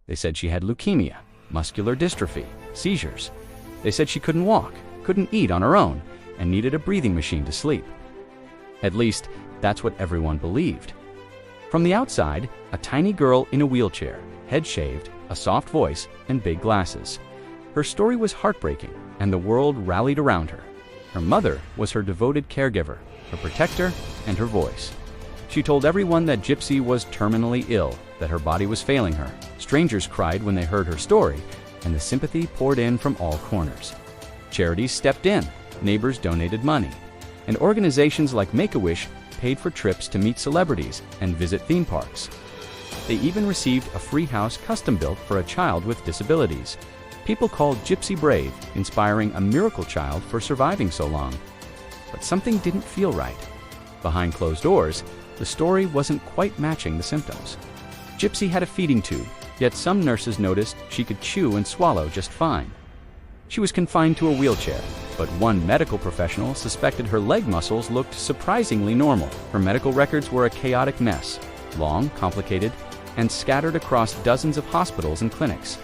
They said she had leukemia, muscular dystrophy, seizures. They said she couldn't walk, couldn't eat on her own, and needed a breathing machine to sleep. At least, that's what everyone believed. From the outside, a tiny girl in a wheelchair, head shaved, a soft voice, and big glasses. Her story was heartbreaking, and the world rallied around her. Her mother was her devoted caregiver, her protector, and her voice. She told everyone that Gypsy was terminally ill, that her body was failing her. Strangers cried when they heard her story, and the sympathy poured in from all corners. Charities stepped in, neighbors donated money, and organizations like Make-A-Wish paid for trips to meet celebrities and visit theme parks. They even received a free house custom-built for a child with disabilities. People called Gypsy brave, inspiring a miracle child for surviving so long. But something didn't feel right. Behind closed doors, the story wasn't quite matching the symptoms. Gypsy had a feeding tube, yet some nurses noticed she could chew and swallow just fine. She was confined to a wheelchair, but one medical professional suspected her leg muscles looked surprisingly normal. Her medical records were a chaotic mess, long, complicated, and scattered across dozens of hospitals and clinics.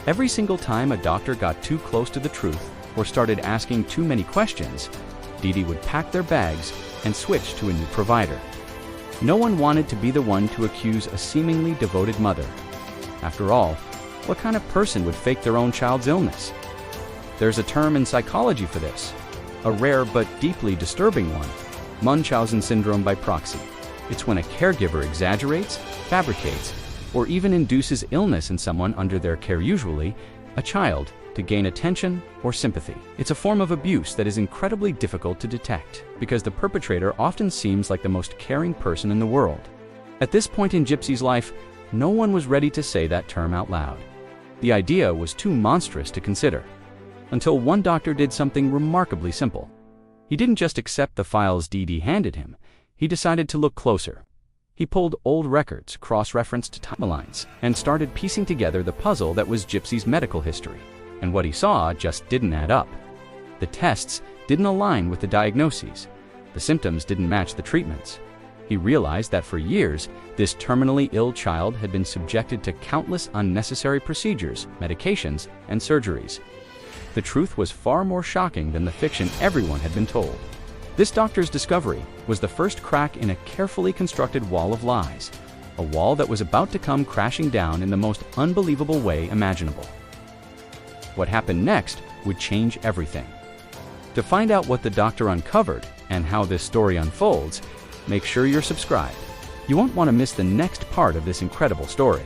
Every single time a doctor got too close to the truth or started asking too many questions, Dee would pack their bags and switch to a new provider. No one wanted to be the one to accuse a seemingly devoted mother. After all, what kind of person would fake their own child's illness? There's a term in psychology for this, a rare but deeply disturbing one, Munchausen syndrome by proxy. It's when a caregiver exaggerates, fabricates, or even induces illness in someone under their care, usually a child, to gain attention or sympathy. It's a form of abuse that is incredibly difficult to detect because the perpetrator often seems like the most caring person in the world. At this point in Gypsy's life, no one was ready to say that term out loud. The idea was too monstrous to consider. Until one doctor did something remarkably simple. He didn't just accept the files Dee handed him, he decided to look closer. He pulled old records, cross-referenced timelines, and started piecing together the puzzle that was Gypsy's medical history. And what he saw just didn't add up. The tests didn't align with the diagnoses. The symptoms didn't match the treatments. He realized that for years, this terminally ill child had been subjected to countless unnecessary procedures, medications, and surgeries. The truth was far more shocking than the fiction everyone had been told. This doctor's discovery was the first crack in a carefully constructed wall of lies, a wall that was about to come crashing down in the most unbelievable way imaginable. What happened next would change everything. To find out what the doctor uncovered and how this story unfolds, make sure you're subscribed. You won't want to miss the next part of this incredible story.